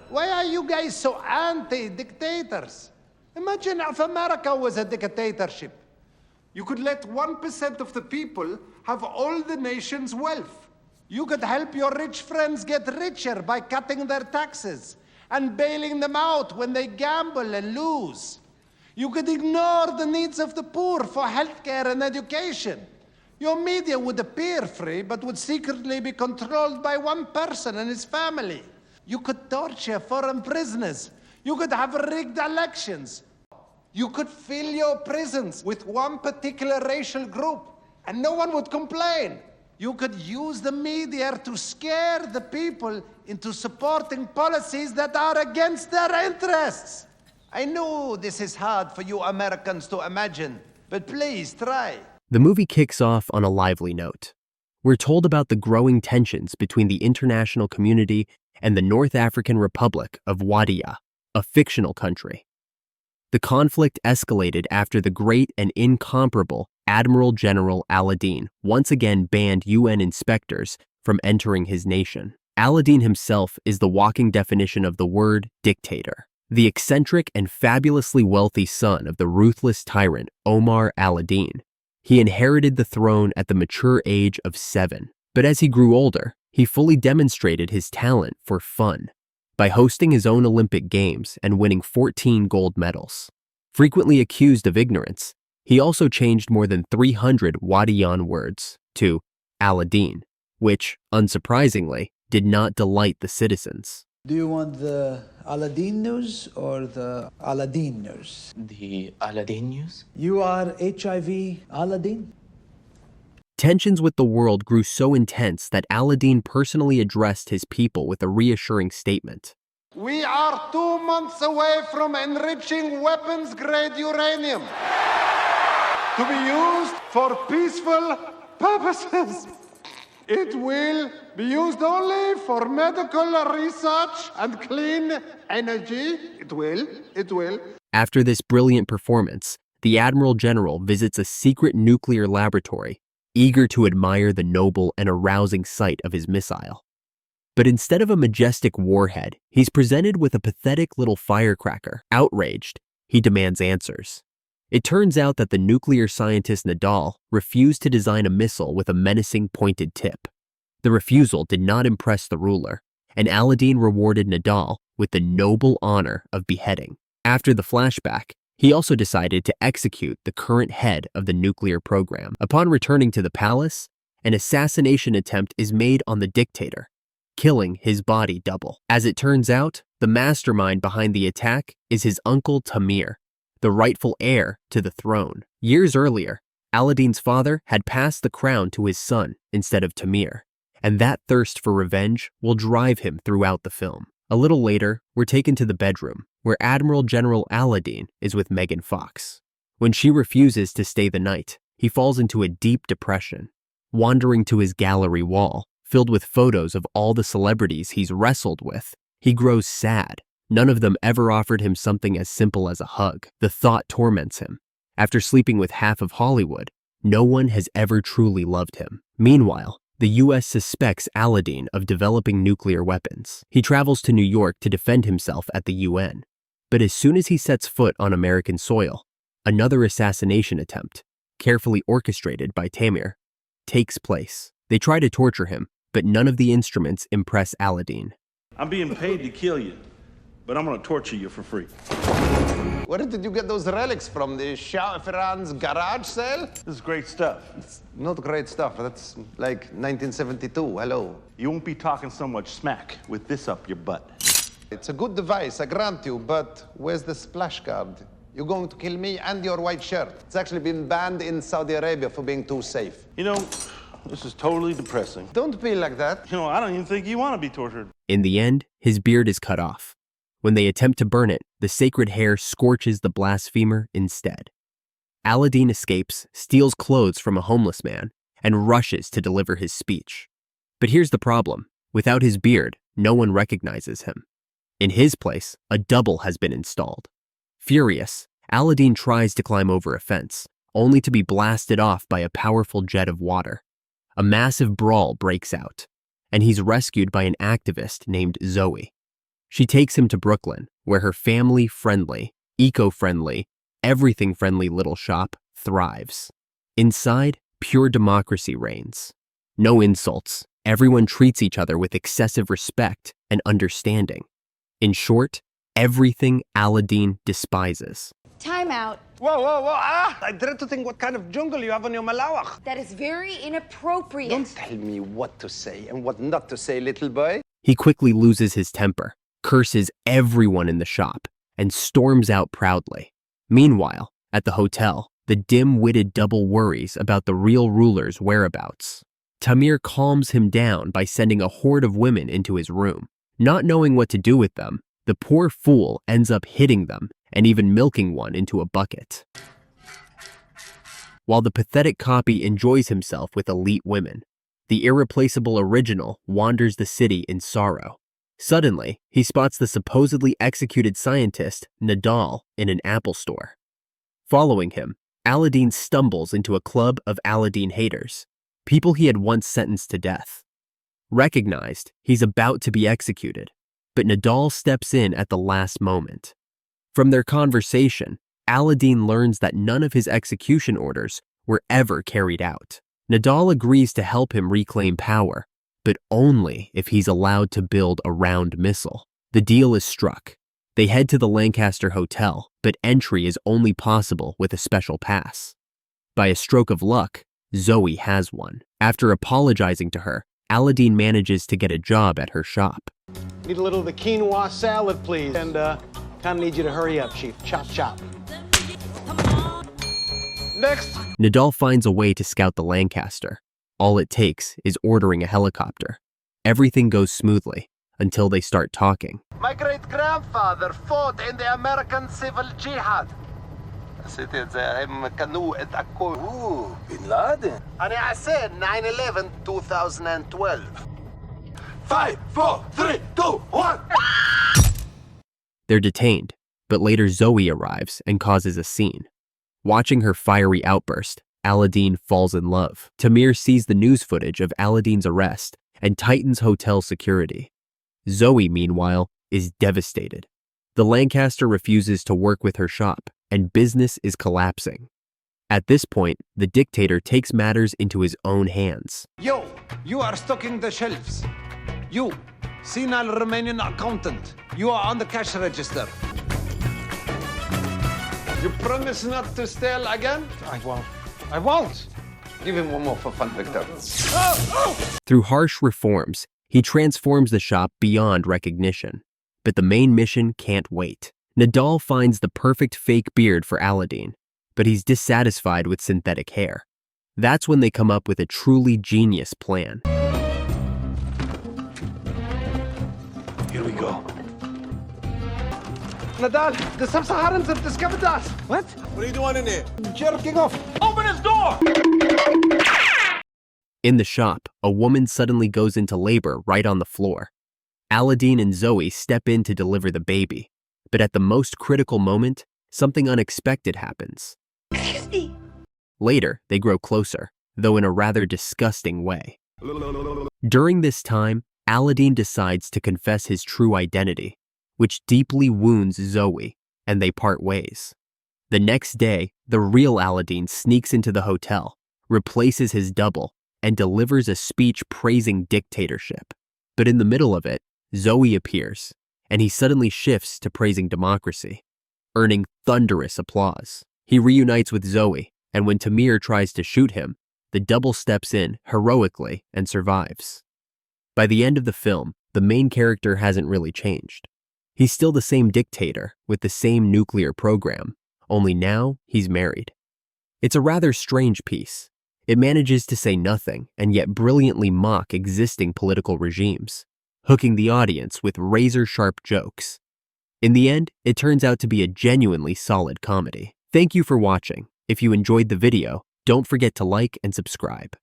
Why are you guys so anti-dictators? Imagine if America was a dictatorship. You could let 1% of the people have all the nation's wealth. You could help your rich friends get richer by cutting their taxes and bailing them out when they gamble and lose. You could ignore the needs of the poor for healthcare and education. Your media would appear free, but would secretly be controlled by one person and his family. You could torture foreign prisoners. You could have rigged elections. You could fill your prisons with one particular racial group, and no one would complain. You could use the media to scare the people into supporting policies that are against their interests. I know this is hard for you Americans to imagine, but please try. The movie kicks off on a lively note. We're told about the growing tensions between the international community and the North African Republic of Wadiya, a fictional country. The conflict escalated after the great and incomparable Admiral General Aladeen once again banned UN inspectors from entering his nation. Aladeen himself is the walking definition of the word dictator, the eccentric and fabulously wealthy son of the ruthless tyrant Omar Aladeen. He inherited the throne at the mature age of 7, but as he grew older, he fully demonstrated his talent for fun by hosting his own Olympic Games and winning 14 gold medals. Frequently accused of ignorance, he also changed more than 300 Wadiyan words to Aladeen, which, unsurprisingly, did not delight the citizens. Do you want the Aladeen news or the Aladeen news? The Aladeen news? You are HIV Aladeen? Tensions with the world grew so intense that Aladeen personally addressed his people with a reassuring statement. We are 2 months away from enriching weapons-grade uranium to be used for peaceful purposes. It will be used only for medical research and clean energy. It will. After this brilliant performance, the Admiral General visits a secret nuclear laboratory, eager to admire the noble and arousing sight of his missile. But instead of a majestic warhead, he's presented with a pathetic little firecracker. Outraged, he demands answers. It turns out that the nuclear scientist Nadal refused to design a missile with a menacing pointed tip. The refusal did not impress the ruler, and Aladeen rewarded Nadal with the noble honor of beheading. After the flashback, he also decided to execute the current head of the nuclear program. Upon returning to the palace, an assassination attempt is made on the dictator, killing his body double. As it turns out, the mastermind behind the attack is his uncle Tamir, the rightful heir to the throne. Years earlier, Aladeen's father had passed the crown to his son instead of Tamir, and that thirst for revenge will drive him throughout the film. A little later, we're taken to the bedroom, where Admiral General Aladeen is with Megan Fox. When she refuses to stay the night, he falls into a deep depression. Wandering to his gallery wall, filled with photos of all the celebrities he's wrestled with, he grows sad. None of them ever offered him something as simple as a hug. The thought torments him. After sleeping with half of Hollywood, no one has ever truly loved him. Meanwhile, the US suspects Aladeen of developing nuclear weapons. He travels to New York to defend himself at the UN. But as soon as he sets foot on American soil, another assassination attempt, carefully orchestrated by Tamir, takes place. They try to torture him, but none of the instruments impress Aladeen. I'm being paid to kill you, but I'm gonna torture you for free. Where did you get those relics from? The Shah of Iran's garage sale? This is great stuff. It's not great stuff. That's like 1972. Hello. You won't be talking so much smack with this up your butt. It's a good device, I grant you, but where's the splash card? You're going to kill me and your white shirt. It's actually been banned in Saudi Arabia for being too safe. You know, this is totally depressing. Don't be like that. You know, I don't even think you want to be tortured. In the end, his beard is cut off. When they attempt to burn it, the sacred hair scorches the blasphemer instead. Aladeen escapes, steals clothes from a homeless man, and rushes to deliver his speech. But here's the problem. Without his beard, no one recognizes him. In his place, a double has been installed. Furious, Aladeen tries to climb over a fence, only to be blasted off by a powerful jet of water. A massive brawl breaks out, and he's rescued by an activist named Zoe. She takes him to Brooklyn, where her family-friendly, eco-friendly, everything-friendly little shop thrives. Inside, pure democracy reigns. No insults. Everyone treats each other with excessive respect and understanding. In short, everything Aladeen despises. Time out. Whoa, whoa, whoa, ah! I dread to think what kind of jungle you have on your malawak. That is very inappropriate. Don't tell me what to say and what not to say, little boy. He quickly loses his temper, curses everyone in the shop, and storms out proudly. Meanwhile, at the hotel, the dim-witted double worries about the real ruler's whereabouts. Tamir calms him down by sending a horde of women into his room. Not knowing what to do with them, the poor fool ends up hitting them and even milking one into a bucket. While the pathetic copy enjoys himself with elite women, the irreplaceable original wanders the city in sorrow. Suddenly, he spots the supposedly executed scientist, Nadal, in an Apple store. Following him, Aladeen stumbles into a club of Aladeen haters, people he had once sentenced to death. Recognized, he's about to be executed, but Nadal steps in at the last moment. From their conversation, Aladeen learns that none of his execution orders were ever carried out. Nadal agrees to help him reclaim power, but only if he's allowed to build a round missile. The deal is struck. They head to the Lancaster Hotel, but entry is only possible with a special pass. By a stroke of luck, Zoe has one. After apologizing to her, Aladeen manages to get a job at her shop. Need a little of the quinoa salad, please. And, kind of need you to hurry up, Chief. Chop, chop. Next. Nadal finds a way to scout the Lancaster. All it takes is ordering a helicopter. Everything goes smoothly until they start talking. My great-grandfather fought in the American Civil Jihad. Ooh, Bin Laden. And I said 9/11 2012. 5, 4, 3, 2, 1. They're detained, but later Zoe arrives and causes a scene. Watching her fiery outburst, Aladeen falls in love. Tamir sees the news footage of Aladeen's arrest and tightens hotel security. Zoe, meanwhile, is devastated. The Lancaster refuses to work with her shop, and business is collapsing. At this point, the dictator takes matters into his own hands. Yo, you are stocking the shelves. You, senile Romanian accountant, you are on the cash register. You promise not to steal again? I won't. I won't. Give him one more for fun, Victor. Through harsh reforms, he transforms the shop beyond recognition. But the main mission can't wait. Nadal finds the perfect fake beard for Aladeen, but he's dissatisfied with synthetic hair. That's when they come up with a truly genius plan. Here we go. Nadal, the Sub-Saharans have discovered us. What? What are you doing in there? Jerking off. Open his door! In the shop, a woman suddenly goes into labor right on the floor. Aladeen and Zoe step in to deliver the baby, but at the most critical moment, something unexpected happens. Excuse me. Later, they grow closer, though in a rather disgusting way. During this time, Aladeen decides to confess his true identity, which deeply wounds Zoe, and they part ways. The next day, the real Aladeen sneaks into the hotel, replaces his double, and delivers a speech praising dictatorship. But in the middle of it, Zoe appears, and he suddenly shifts to praising democracy, earning thunderous applause. He reunites with Zoe, and when Tamir tries to shoot him, the double steps in heroically and survives. By the end of the film, the main character hasn't really changed. He's still the same dictator with the same nuclear program, only now he's married. It's a rather strange piece. It manages to say nothing and yet brilliantly mock existing political regimes, hooking the audience with razor-sharp jokes. In the end, it turns out to be a genuinely solid comedy. Thank you for watching. If you enjoyed the video, don't forget to like and subscribe.